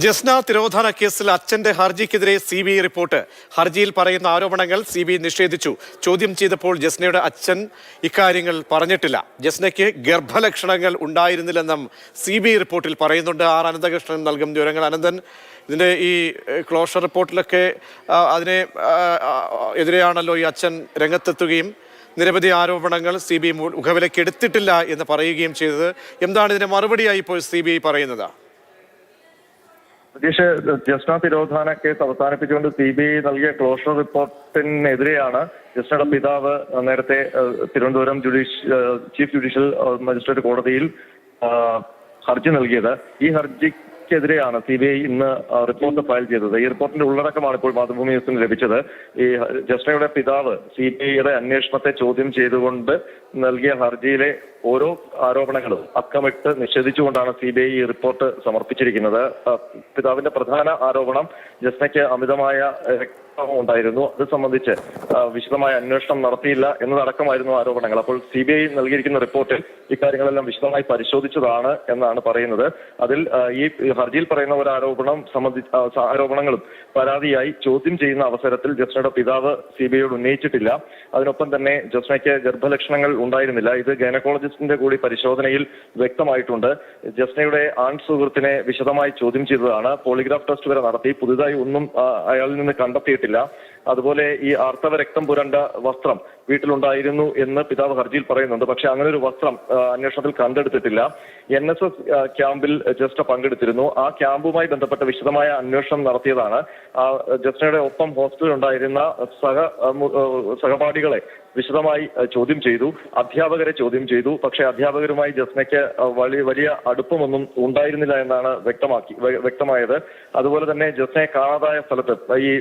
ജസ്ന തിരോധാന കേസിൽ അച്ഛന്റെ ഹർജിക്കെതിരെ CBI report. ഹർജിയിൽ പറയുന്ന ആരോപണങ്ങൾ CBI നിഷേധിച്ചു. ചോദ്യം ചെയ്തപ്പോൾ ജസ്നയുടെ അച്ഛൻ ഇക്കാര്യങ്ങൾ പറഞ്ഞിട്ടില്ല. ജസ്നയ്ക്ക് ഗർഭലക്ഷണങ്ങൾ ഉണ്ടായിരുന്നില്ലെന്നും CBI റിപ്പോർട്ടിൽ പറയുന്നുണ്ട്. അനന്തകൃഷ്ണൻ നൽകും വിവരങ്ങൾ. അനന്തൻ, ഇതിന്റെ ഈ ക്ലോഷർ റിപ്പോർട്ടിലൊക്കെ അതിനെ എതിരെയാണല്ലോ ഈ അച്ഛൻ രംഗത്തെത്തുകയും നിരവധി ആരോപണങ്ങൾ CBI മുഖവിലേക്ക് എടുത്തിട്ടില്ല എന്ന് പറയുകയും ചെയ്തത്. എന്താണ് ഇതിന്റെ മറുപടിയായി ഇപ്പോൾ CBI പറയുന്നത്? ജസ്ന തിരോധാന കേസ് അവസാനിപ്പിച്ചുകൊണ്ട് CBI നൽകിയ ക്ലോഷർ റിപ്പോർട്ടിനെതിരെയാണ് ജസ്നയുടെ പിതാവ് നേരത്തെ തിരുവനന്തപുരം ചീഫ് ജുഡീഷ്യൽ മജിസ്ട്രേറ്റ് കോടതിയിൽ ഹർജി നൽകിയത്. ഈ ഹർജിക്കെതിരെയാണ് CBI ഇന്ന് റിപ്പോർട്ട് ഫയൽ ചെയ്തത്. ഈ റിപ്പോർട്ടിന്റെ ഉള്ളടക്കമാണ് ഇപ്പോൾ മാതൃഭൂമി ന്യൂസിന് ലഭിച്ചത്. ഈ ജസ്നയുടെ പിതാവ് CBIയുടെ അന്വേഷണത്തെ ചോദ്യം ചെയ്തുകൊണ്ട് നൽകിയ ഹർജിയിലെ ഓരോ ആരോപണങ്ങളും അക്കമിട്ട് നിഷേധിച്ചുകൊണ്ടാണ് CBI ഈ റിപ്പോർട്ട് സമർപ്പിച്ചിരിക്കുന്നത്. പിതാവിന്റെ പ്രധാന ആരോപണം ജസ്നയ്ക്ക് അമിതമായ രക്തസ്രാവം ഉണ്ടായിരുന്നു. അത് സംബന്ധിച്ച് വിശദമായ അന്വേഷണം നടത്തിയില്ല എന്നതടക്കമായിരുന്നു ആരോപണങ്ങൾ. അപ്പോൾ CBI നൽകിയിരിക്കുന്ന റിപ്പോർട്ടിൽ ഇക്കാര്യങ്ങളെല്ലാം വിശദമായി പരിശോധിച്ചതാണ് എന്നാണ് പറയുന്നത്. അതിൽ ഈ ഹർജിയിൽ പറയുന്ന ഒരു ആരോപണങ്ങളും പരാതിയായി ചോദ്യം ചെയ്യുന്ന അവസരത്തിൽ ജസ്നയുടെ പിതാവ് CBIയോട് ഉന്നയിച്ചിട്ടില്ല. അതിനൊപ്പം തന്നെ ജസ്നയ്ക്ക് ഗർഭലക്ഷണങ്ങൾ ഉണ്ടായിരുന്നില്ല. ഇത് ഗൈനക്കോളജിസ്റ്റിന്റെ കൂടി പരിശോധനയിൽ വ്യക്തമായിട്ടുണ്ട്. ജസ്നയുടെ ആൺ സുഹൃത്തിനെ വിശദമായി ചോദ്യം ചെയ്തതാണ്. പോളിഗ്രാഫ് ടെസ്റ്റ് വരെ നടത്തി. പുതുതായി ഒന്നും അയാളിൽ നിന്ന് കണ്ടെത്തിയിട്ടില്ല. അതുപോലെ ഈ ആർത്തവ രക്തം പുരണ്ട വസ്ത്രം വീട്ടിലുണ്ടായിരുന്നു എന്ന് പിതാവ് ഹർജിയിൽ പറയുന്നുണ്ട്. പക്ഷെ അങ്ങനെ ഒരു വസ്ത്രം അന്വേഷണത്തിൽ കണ്ടെടുത്തിട്ടില്ല. NSS ക്യാമ്പിൽ ജസ്ന പങ്കെടുത്തിരുന്നു. ആ ക്യാമ്പുമായി ബന്ധപ്പെട്ട വിശദമായ അന്വേഷണം നടത്തിയതാണ്. ജസ്നയുടെ ഒപ്പം ഹോസ്റ്റലിൽ ഉണ്ടായിരുന്ന സഹപാഠികളെ വിശദമായി ചോദ്യം ചെയ്തു. അധ്യാപകരെ ചോദ്യം ചെയ്തു. പക്ഷേ അധ്യാപകരുമായി ജസ്നയ്ക്ക് വലിയ അടുപ്പമൊന്നും ഉണ്ടായിരുന്നില്ല എന്നാണ് വ്യക്തമായത്. അതുപോലെ തന്നെ ജസ്നയെ കാണാതായ സ്ഥലത്ത്, ഈ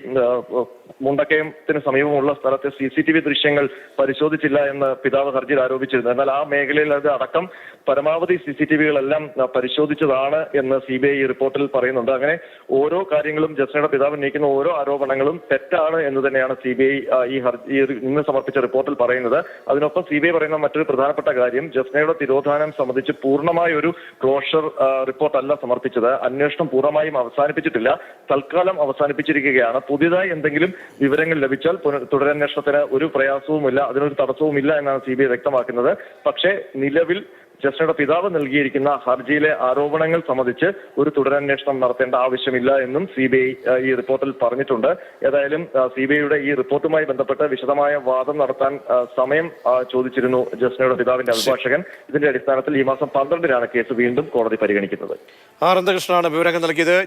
മുണ്ടക്കയത്തിന് സമീപമുള്ള സ്ഥലത്തെ CCTV ദൃശ്യങ്ങൾ പരിശോധിച്ചില്ല എന്ന് പിതാവ് ഹർജിയിൽ ആരോപിച്ചിരുന്നു. എന്നാൽ ആ മേഖലയിൽ അത് അടക്കം പരമാവധി CCTVകളെല്ലാം പരിശോധിച്ചതാണ് എന്ന് CBI റിപ്പോർട്ടിൽ പറയുന്നുണ്ട്. അങ്ങനെ ഓരോ കാര്യങ്ങളും ജസ്നയുടെ പിതാവ് ഉന്നയിക്കുന്ന ഓരോ ആരോപണങ്ങളും തെറ്റാണ് എന്ന് തന്നെയാണ് CBI ഇന്ന് സമർപ്പിച്ച റിപ്പോർട്ടിൽ പറയുന്നത്. അതിനൊപ്പം CBI പറയുന്ന മറ്റൊരു പ്രധാനപ്പെട്ട കാര്യം, ജസ്നയുടെ തിരോധാനം സംബന്ധിച്ച് പൂർണ്ണമായ ഒരു ക്ലോഷർ റിപ്പോർട്ടല്ല സമർപ്പിച്ചത്. അന്വേഷണം പൂർണ്ണമായും അവസാനിപ്പിച്ചിട്ടില്ല. തൽക്കാലം അവസാനിപ്പിച്ചിരിക്കുകയാണ്. പുതിയതായി എന്തെങ്കിലും വിവരങ്ങൾ ലഭിച്ചാൽ തുടരന്വേഷണത്തിന് ഒരു പ്രയാസവുമില്ല, അതിനൊരു തടസ്സവുമില്ല എന്നാണ് CBI വ്യക്തമാക്കുന്നത്. പക്ഷേ നിലവിൽ ജസ്നയുടെ പിതാവ് നൽകിയിരിക്കുന്ന ഹർജിയിലെ ആരോപണങ്ങൾ സംബന്ധിച്ച് ഒരു തുടരന്വേഷണം നടത്തേണ്ട ആവശ്യമില്ല എന്നും CBI ഈ റിപ്പോർട്ടിൽ പറഞ്ഞിട്ടുണ്ട്. ഏതായാലും CBIയുടെ ഈ റിപ്പോർട്ടുമായി ബന്ധപ്പെട്ട് വിശദമായ വാദം നടത്താൻ സമയം ചോദിച്ചിരുന്നു ജസ്നയുടെ പിതാവിന്റെ അഭിഭാഷകൻ. ഇതിന്റെ അടിസ്ഥാനത്തിൽ ഈ മാസം 12-നാണ് കേസ് വീണ്ടും കോടതി പരിഗണിക്കുന്നത്. അനന്തകൃഷ്ണനാണ് വിവരങ്ങൾ നൽകിയത്.